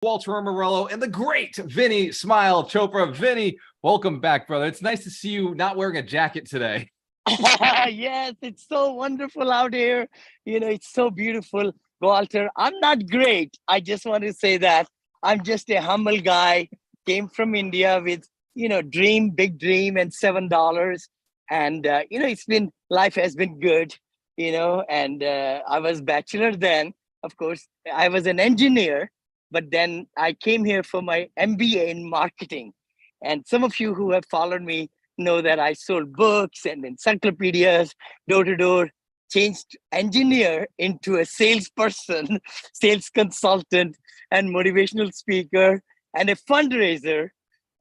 Walter Morello and the great Vinny Smile Chopra. Vinny, welcome back, brother. It's nice to see you not wearing a jacket today. Yes, it's so wonderful out here. It's so beautiful. Walter, I'm not great. I just want to say that I'm just a humble guy, came from India with, big dream and $7. And, life has been good, and I was bachelor then. Of course, I was an engineer, but then I came here for my MBA in marketing. And some of you who have followed me know that I sold books and encyclopedias door to door, changed engineer into a salesperson, sales consultant, and motivational speaker, and a fundraiser.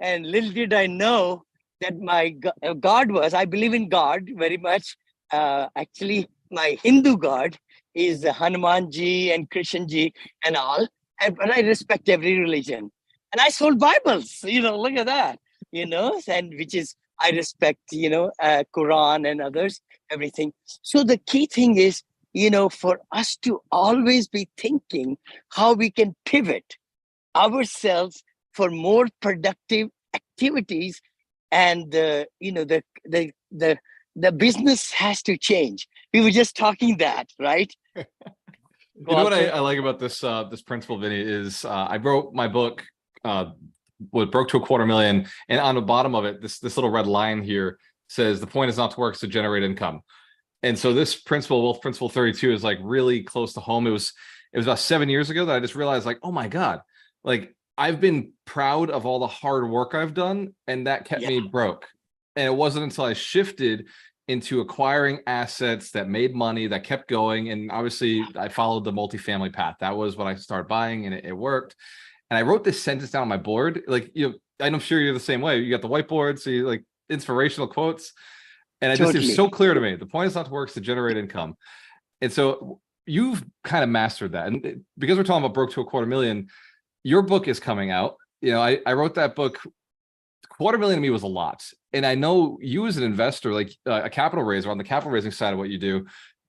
And little did I know that my God was, I believe in God very much. Actually, my Hindu God is Hanumanji and Krishnji and all. But I respect every religion. And I sold Bibles, look at that, and which is, I respect, Quran and others, everything. So the key thing is, for us to always be thinking how we can pivot ourselves for more productive activities. And, the business has to change. We were just talking that, right? You know what I like about this principle, Vinny, is I wrote my book, what broke to $250,000, and on the bottom of it, this little red line here says the point is not to work, it's to generate income. And so this principle, Wealth Principle 32, is like really close to home. It was about 7 years ago that I just realized, like, oh my God, like I've been proud of all the hard work I've done, and that kept me broke. And it wasn't until I shifted into acquiring assets that made money, that kept going. And obviously I followed the multifamily path. That was what I started buying, and it worked. And I wrote this sentence down on my board. Like, I'm sure you're the same way. You got the whiteboard, so you like inspirational quotes. And it was so clear to me. The point is not to work, it's to generate income. And so you've kind of mastered that. And because we're talking about broke to $250,000, your book is coming out. I wrote that book. $250,000 to me was a lot. And I know you as an investor, like a capital raiser on the capital raising side of what you do,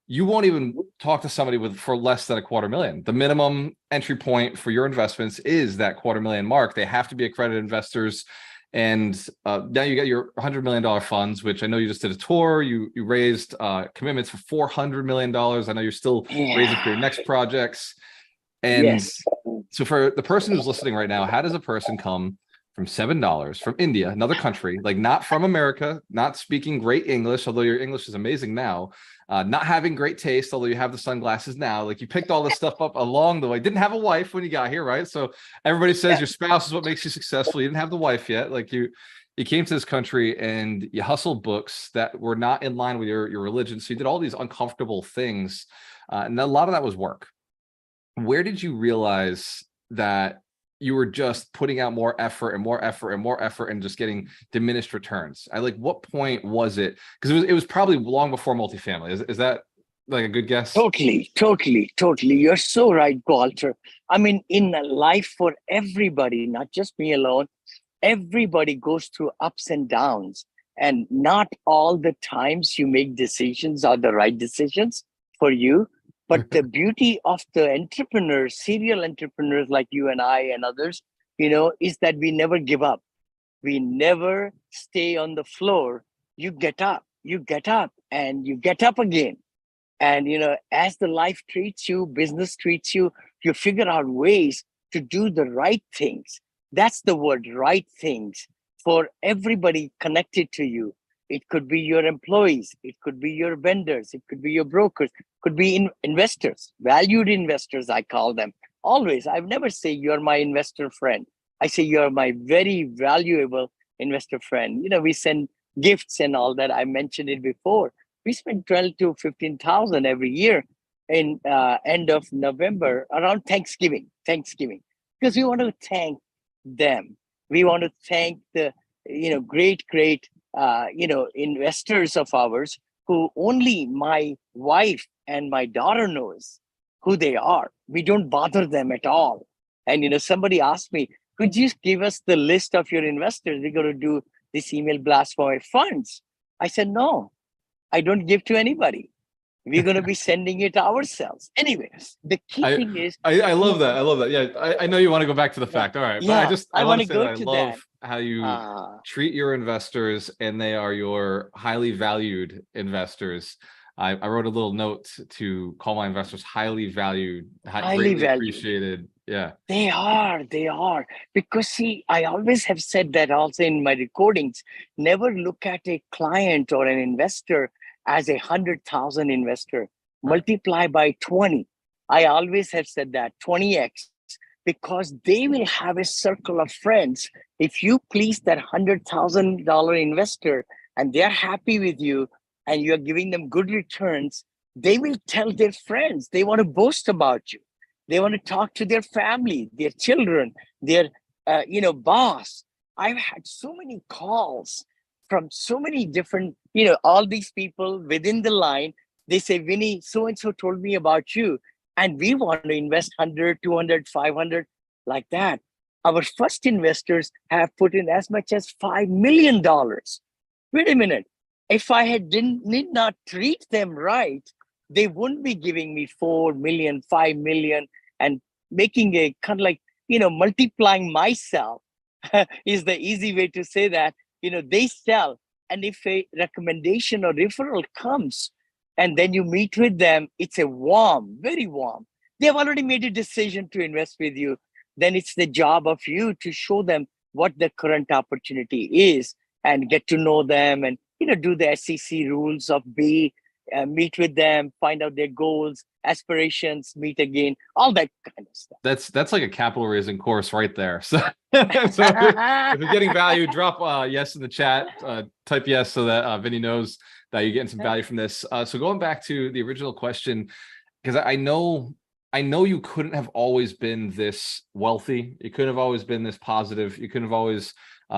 you won't even talk to somebody for less than $250,000. The minimum entry point for your investments is that $250,000 mark. They have to be accredited investors. And now you got your $100 million funds, which I know you just did a tour. You raised commitments for $400 million. I know you're still raising for your next projects. And so for the person who's listening right now, how does a person come from $7 from India, another country, like not from America, not speaking great English, although your English is amazing now, not having great taste, although you have the sunglasses now, like you picked all this stuff up along the way, didn't have a wife when you got here, right? So everybody says your spouse is what makes you successful. You didn't have the wife yet. Like you came to this country and you hustled books that were not in line with your religion. So you did all these uncomfortable things. And a lot of that was work. Where did you realize that you were just putting out more effort and more effort and more effort and just getting diminished returns? What point was it? Because it was probably long before multifamily. Is that like a good guess? Totally. You're so right, Walter. I mean, in life for everybody, not just me alone, everybody goes through ups and downs. And not all the times you make decisions are the right decisions for you. But the beauty of the entrepreneurs, serial entrepreneurs like you and I and others, is that we never give up. We never stay on the floor. You get up, and you get up again. And, as the life treats you, business treats you, you figure out ways to do the right things. That's the word, right things, for everybody connected to you. It could be your employees. It could be your vendors. It could be your brokers. It could be investors, valued investors, I call them. Always. I've never say you're my investor friend. I say you're my very valuable investor friend. We send gifts and all that. I mentioned it before. We spend 12 to 15,000 every year in end of November around Thanksgiving, because we want to thank them. We want to thank the great investors of ours who only my wife and my daughter knows who they are. We don't bother them at all. And somebody asked me, could you give us the list of your investors? We're going to do this email blast for my funds. I said, no, I don't give to anybody. We're going to be sending it ourselves. Anyway, the key thing is, I love that. I love that. Yeah, I know you want to go back to the yeah, fact. All right, but yeah, I I want want to to say that go I to love that. how you Uh, treat your investors, and they are your highly valued investors. I wrote a little note to call my investors highly valued, highly greatly valued. appreciated. Yeah. They are. Because see, I always have said that also in my recordings. Never look at a client or an investor as 100,000 investor. Right. Multiply by 20. I always have said that 20x, because they will have a circle of friends. If you please that $100,000 investor and they're happy with you and you're giving them good returns, they will tell their friends. They want to boast about you. They want to talk to their family, their children, their boss. I've had so many calls from so many different, all these people within the line. They say, Vinny, so and so told me about you, and we want to invest 100, 200, 500, like that. Our first investors have put in as much as $5 million. Wait a minute. If I did not treat them right, they wouldn't be giving me 4 million, 5 million, and making a kind of like, multiplying myself is the easy way to say that. They sell. And if a recommendation or referral comes and then you meet with them, it's a warm, very warm. They've already made a decision to invest with you. Then it's the job of you to show them what the current opportunity is and get to know them, and do the SEC rules of B, meet with them, find out their goals, aspirations, meet again, all that kind of stuff. That's like a capital raising course right there. So, so if you're getting value, drop yes in the chat. Type yes so that Vinny knows that you're getting some value from this. So going back to the original question, because I know you couldn't have always been this wealthy. You couldn't have always been this positive. You couldn't have always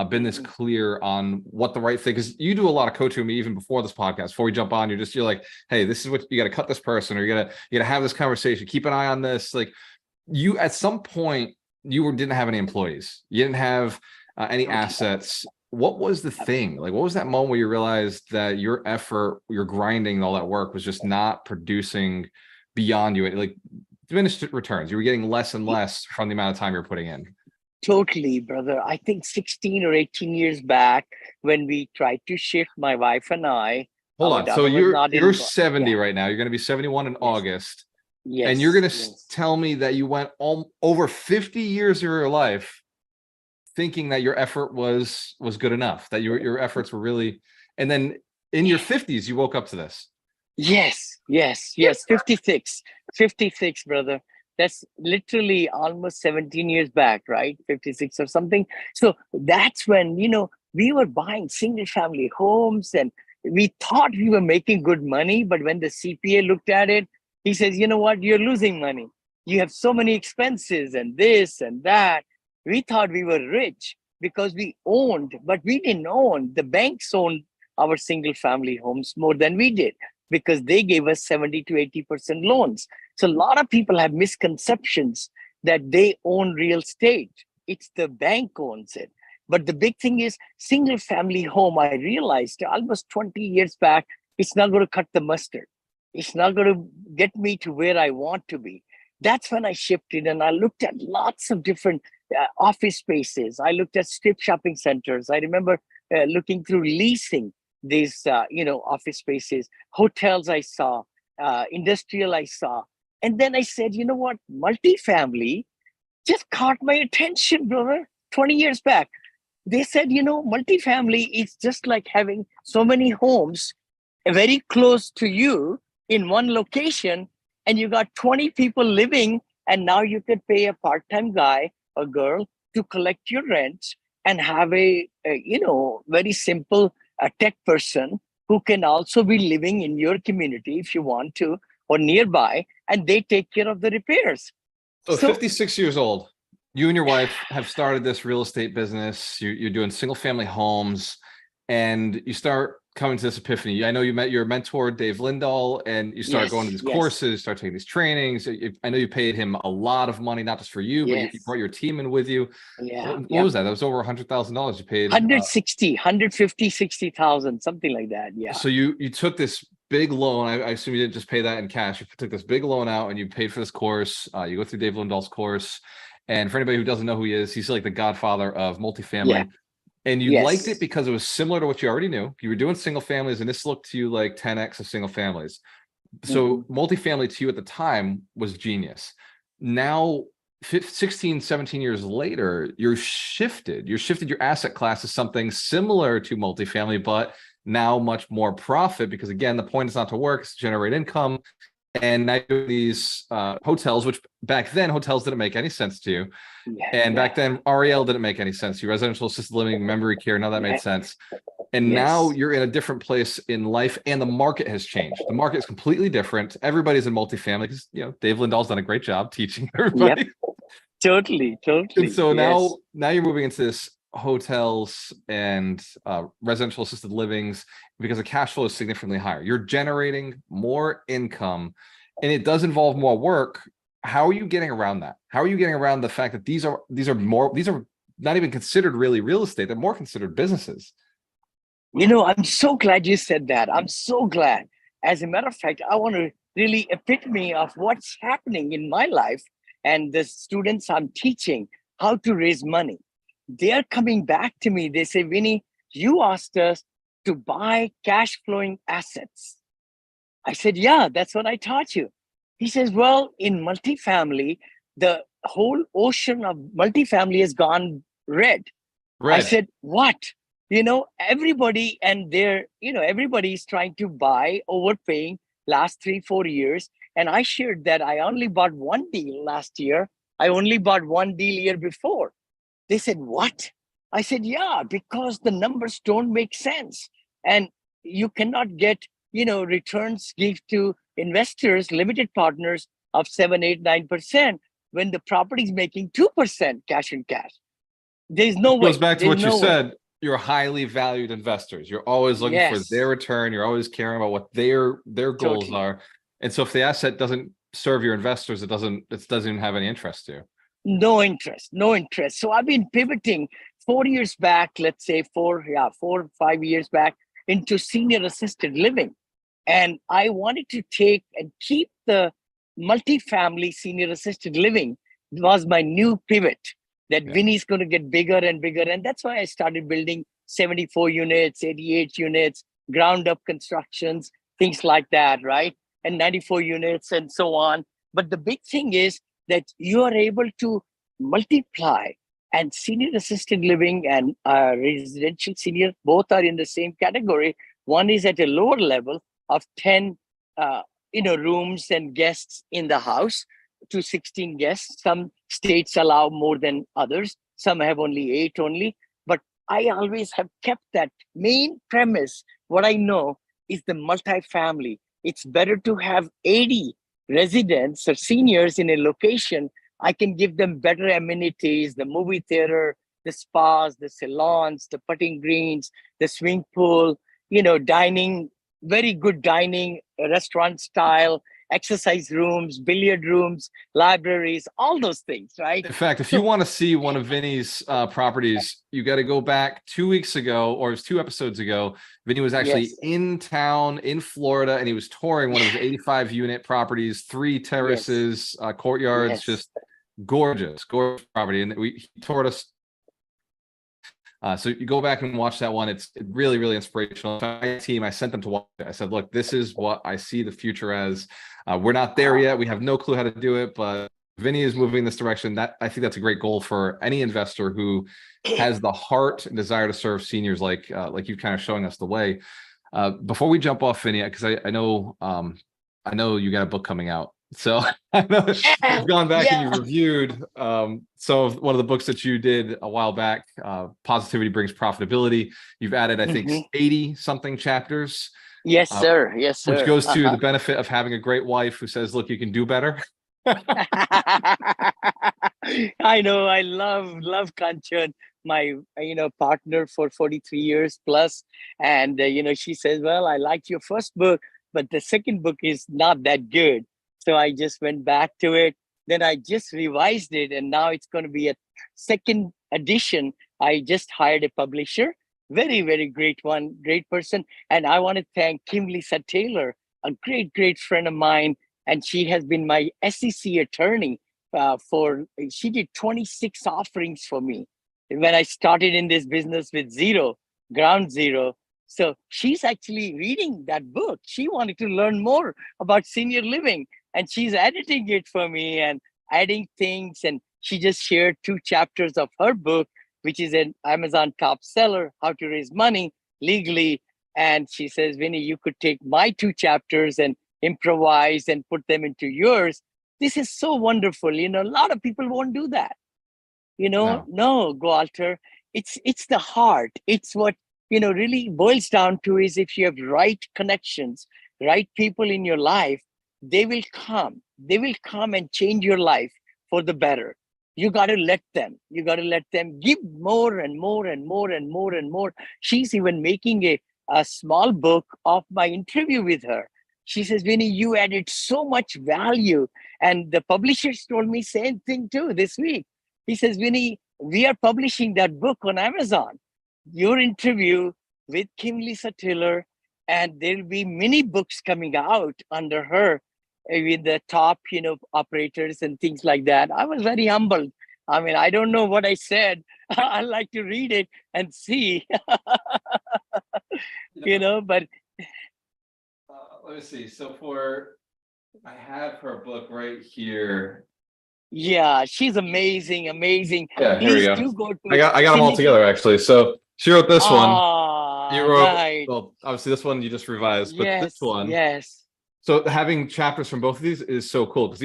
been this clear on what the right thing, because you do a lot of coaching with me even before this podcast. Before we jump on, you're like, hey, this is what you got to cut this person, or you gotta have this conversation, keep an eye on this. Like, you at some point didn't have any employees, you didn't have any assets. What was the thing? Like, what was that moment where you realized that your effort, your grinding, all that work was just not producing beyond you, like diminished returns? You were getting less and less from the amount of time you're putting in. Totally, brother. I think 16 or 18 years back, when we tried to shift, my wife and I. Hold on. So you're 70 right now. You're going to be 71 in August. Yes. And you're going to tell me that you went over 50 years of your life thinking that your effort was good enough, that your efforts were really, and then in your 50s, you woke up to this. Yes. 56, brother. That's literally almost 17 years back, right? 56 or something. So that's when, we were buying single family homes and we thought we were making good money. But when the CPA looked at it, he says, you know what, you're losing money. You have so many expenses and this and that. We thought we were rich because we owned, but we didn't own. The banks owned our single family homes more than we did, because they gave us 70 to 80% loans. So a lot of people have misconceptions that they own real estate. It's the bank owns it. But the big thing is single family home. I realized almost 20 years back, it's not going to cut the mustard. It's not going to get me to where I want to be. That's when I shifted and I looked at lots of different office spaces. I looked at strip shopping centers. I remember looking through leasing these, office spaces, hotels I saw, industrial I saw. And then I said, you know what, multifamily just caught my attention, brother, 20 years back. They said, multifamily is just like having so many homes very close to you in one location, and you got 20 people living, and now you could pay a part-time guy or girl to collect your rent and have a very simple tech person who can also be living in your community if you want to, or nearby, and they take care of the repairs. So 56 years old, you and your wife have started this real estate business. You're doing single family homes, and you start coming to this epiphany. I know you met your mentor, Dave Lindahl, and you start going to these courses, start taking these trainings. I know you paid him a lot of money, not just for you, but you brought your team in with you. What was that? That was over $100,000 you paid. 160, 150, 60,000, something like that. Yeah. So you took this big loan. I assume you didn't just pay that in cash. You took this big loan out and you paid for this course. You go through Dave Lindahl's course. And for anybody who doesn't know who he is, he's like the godfather of multifamily. Yeah. And you liked it Yes. because it was similar to what you already knew. You were doing single families, and this looked to you like 10x of single families. So multifamily to you at the time was genius. Now, 16, 17 years later, you're shifted your asset class to something similar to multifamily, but now much more profit, because again, the point is not to work, it's to generate income. And now these hotels, which back then hotels didn't make any sense to you. And back then REL didn't make any sense to you. Residential assisted living, memory care, none of that made sense. And now you're in a different place in life, and the market has changed. The market is completely different. Everybody's in multifamily because, you know, Dave Lindahl's done a great job teaching everybody. Totally. And so now you're moving into this hotels and residential assisted livings because the cash flow is significantly higher. You're generating more income, and it does involve more work. How are you getting around that? How are you getting around the fact that these are not even considered really real estate? They're more considered businesses. You know, I'm so glad you said that. I'm so glad. As a matter of fact, I want to really epitome of what's happening in my life and the students I'm teaching how to raise money. They're coming back to me. They say, Vinny, you asked us to buy cash flowing assets. I said, yeah, that's what I taught you. He says, well, in multifamily, the whole ocean of multifamily has gone red. I said, what? You know, everybody and everybody's trying to buy, overpaying last 3-4 years. And I shared that I only bought one deal last year. I only bought one deal year before. They said, what? I said, yeah, because the numbers don't make sense. And you cannot get, returns give to investors, limited partners of 7, 8, 9% when the property is making 2% cash and cash. There's no way. It goes back to what you said. You're highly valued investors. You're always looking for their return. You're always caring about what their goals are. And so if the asset doesn't serve your investors, it doesn't even have any interest to you. No interest. So I've been pivoting 4 years back, let's say 4 or 5 years back, into senior assisted living. And I wanted to take and keep the multifamily senior assisted living. It was my new pivot. That Vinny's going to get bigger and bigger. And that's why I started building 74 units, 88 units, ground up constructions, things like that, right? And 94 units and so on. But the big thing is that you are able to multiply, and senior assisted living and residential senior, both are in the same category. One is at a lower level of 10 rooms and guests in the house to 16 guests. Some states allow more than others. Some have only 8 only. But I always have kept that main premise. What I know is the multifamily. It's better to have 80 residents or seniors in a location. I can give them better amenities, the movie theater, the spas, the salons, the putting greens, the swimming pool, dining, very good dining, restaurant style, exercise rooms, billiard rooms, libraries, all those things, right? In fact, if you want to see one of Vinny's properties, you got to go back 2 weeks ago, or it was 2 episodes ago. Vinny was actually in town in Florida, and he was touring one of his 85 unit properties, 3 terraces, courtyards, just gorgeous property. And he toured us. So you go back and watch that one. It's really, really inspirational. My team, I sent them to watch it. I said, look, this is what I see the future as. We're not there yet. We have no clue how to do it, but Vinny is moving in this direction. I think that's a great goal for any investor who has the heart and desire to serve seniors, like you kind of showing us the way. Before we jump off, Vinny, because I know you got a book coming out. So I know you've gone back and you've reviewed one of the books that you did a while back, Positivity Brings Profitability. You've added, I think, 80 something chapters. Yes, sir. Yes, sir. Which goes to the benefit of having a great wife who says, look, you can do better. I know. I love Kanchan, my partner for 43 years plus. And she says, well, I liked your first book, but the second book is not that good. So I just went back to it. Then I just revised it, and now it's going to be a second edition. I just hired a publisher, very, very great one, great person. And I want to thank Kim Lisa Taylor a great, great friend of mine, and she has been my SEC attorney she did 26 offerings for me when I started in this business with zero, ground zero. So she's actually reading that book. She wanted to learn more about senior living, and she's editing it for me and adding things. And she just shared 2 chapters of her book, which is an Amazon top seller, How to Raise Money Legally. And she says, Vinny, you could take my 2 chapters and improvise and put them into yours. This is so wonderful. A lot of people won't do that. No. No, Walter. It's the heart. It's what really boils down to is if you have right connections, right people in your life, they will come. They will come and change your life for the better. You got to let them. You got to let them give more and more and more and more and more. She's even making a small book of my interview with her. She says, Vinny, you added so much value. And the publishers told me same thing too this week. He says, Vinny, we are publishing that book on Amazon. Your interview with Kim Lisa Taylor, and there'll be many books coming out under her with the top, operators and things like that. I was very humbled. I mean, I don't know what I said. I like to read it and see, but let me see. So I have her book right here. Yeah, she's amazing, amazing. Yeah, here we Please go. do go to I got them all together actually. So she wrote this one. You wrote, right. well, obviously this one you just revised, but this one. Yes. So having chapters from both of these is so cool because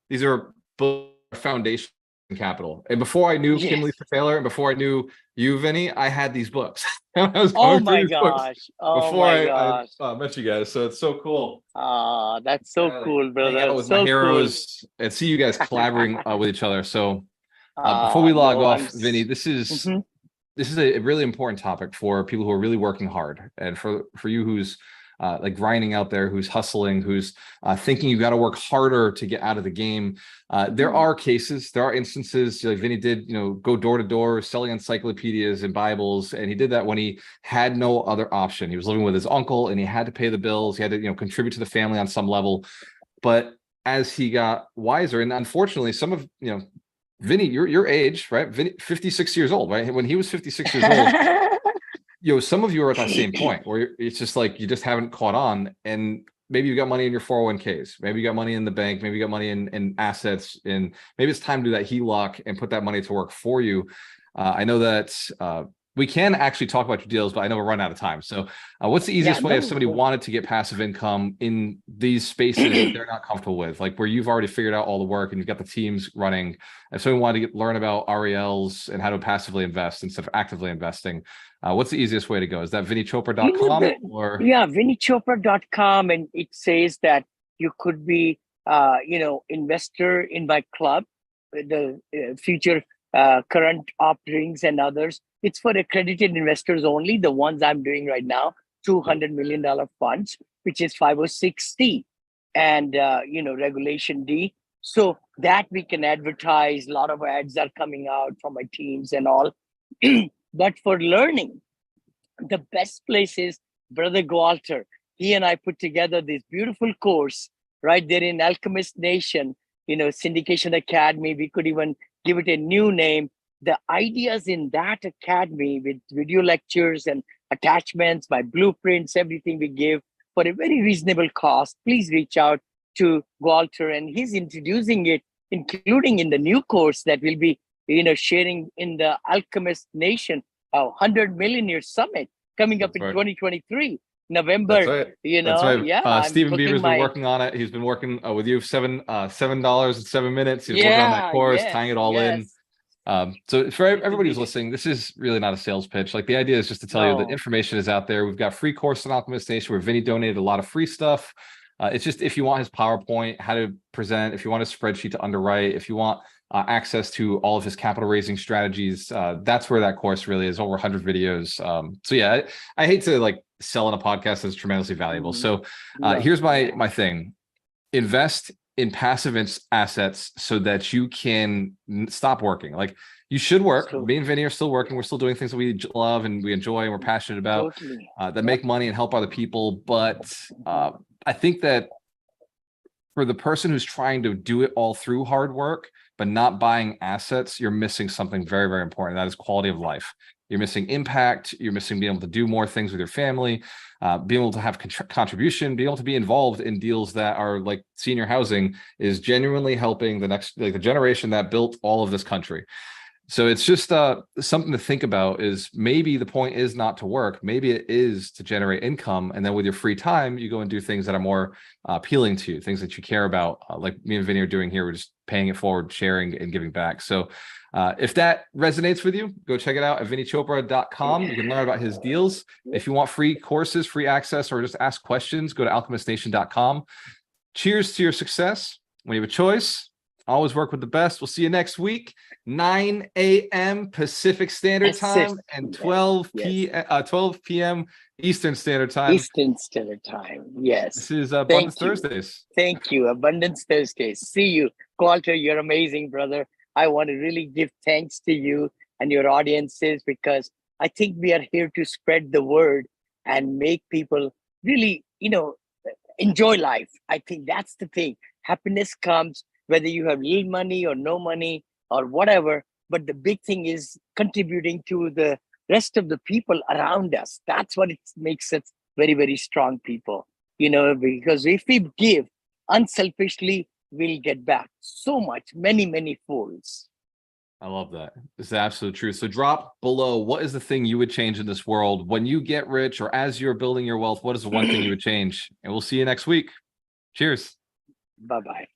these are both foundation capital. And before I knew Kim Lisa Taylor and before I knew you, Vinny, I had these books. I was oh my gosh! Before I met you guys, so it's so cool. That's so cool, brother. Hang out with so my heroes cool. and see you guys collaborating with each other. So before we log off, Vinny, this is a really important topic for people who are really working hard, and for you who's like grinding out there, who's hustling, who's thinking you got to work harder to get out of the game. There are cases, there are instances like Vinny did, go door to door selling encyclopedias and Bibles. And he did that when he had no other option. He was living with his uncle and he had to pay the bills. He had to, contribute to the family on some level. But as he got wiser, and unfortunately, some of, Vinny, your age, right? Vinny, 56 years old, right? When he was 56 years old, some of you are at that same point where it's just like you just haven't caught on, and maybe you got money in your 401ks, maybe you got money in the bank, maybe you got money in assets, and maybe it's time to do that HELOC and put that money to work for you. I know that we can actually talk about your deals, but I know we're running out of time. So what's the easiest way if somebody wanted to get passive income in these spaces that they're not comfortable with, like where you've already figured out all the work and you've got the teams running? If someone wanted to learn about RELs and how to passively invest instead of actively investing, what's the easiest way to go? Is that vinnychopra.com or? Yeah, vinnychopra.com. And it says that you could be, investor in my club, the future current offerings and others. It's for accredited investors only, the ones I'm doing right now, $200 million funds, which is 506C and, Regulation D. So that we can advertise. A lot of ads are coming out from my teams and all. But for learning, the best place is Brother Walter. He and I put together this beautiful course right there in Alchemist Nation, Syndication Academy. We could even give it a new name. The ideas in that academy with video lectures and attachments, my blueprints, everything we give for a very reasonable cost. Please reach out to Walter, and he's introducing it, including in the new course that will be, sharing in the Alchemist Nation, 100 Millionaire Summit coming up in 2023. November, That's right. Yeah. Stephen Beaver's been working on it. He's been working with you $7.07. He's working on that course, tying it all in. So for everybody who's listening, this is really not a sales pitch. Like the idea is just to tell you that information is out there. We've got free course on Alchemist Nation where Vinny donated a lot of free stuff. It's just if you want his PowerPoint, how to present, if you want a spreadsheet to underwrite, if you want access to all of his capital raising strategies, that's where that course really is. Over 100 videos. So yeah, I hate to like sell in a podcast that's tremendously valuable. So here's my thing: invest in passive assets so that you can stop working. Like you should work. Me and Vinny are still working. We're still doing things that we love and we enjoy and we're passionate about that make money and help other people. But I think that for the person who's trying to do it all through hard work, but not buying assets, you're missing something very, very important. That is quality of life. You're missing impact. You're missing being able to do more things with your family, being able to have contribution, being able to be involved in deals that are like senior housing is genuinely helping the next, like the generation that built all of this country. So it's just something to think about. Is maybe the point is not to work. Maybe it is to generate income. And then with your free time, you go and do things that are more appealing to you, things that you care about. Like me and Vinny are doing here. We're just paying it forward, sharing and giving back. So if that resonates with you, go check it out at vinnychopra.com. You can learn about his deals. If you want free courses, free access, or just ask questions, go to alchemistnation.com. Cheers to your success. When you have a choice, always work with the best. We'll see you next week, 9 a.m. Pacific Standard Time and 12 p.m. Eastern Standard Time. Eastern Standard Time, yes. This is Abundance Thursdays. Thank you, Abundance Thursdays. See you. Walter, you're amazing, brother. I want to really give thanks to you and your audiences, because I think we are here to spread the word and make people really, enjoy life. I think that's the thing. Happiness comes whether you have little money or no money or whatever. But the big thing is contributing to the rest of the people around us. That's what it makes us very, very strong people, because if we give unselfishly, we'll get back so much, many, many folds. I love that. It's the absolute truth. So drop below, what is the thing you would change in this world when you get rich, or as you're building your wealth? What is the one thing you would change? And we'll see you next week. Cheers. Bye-bye.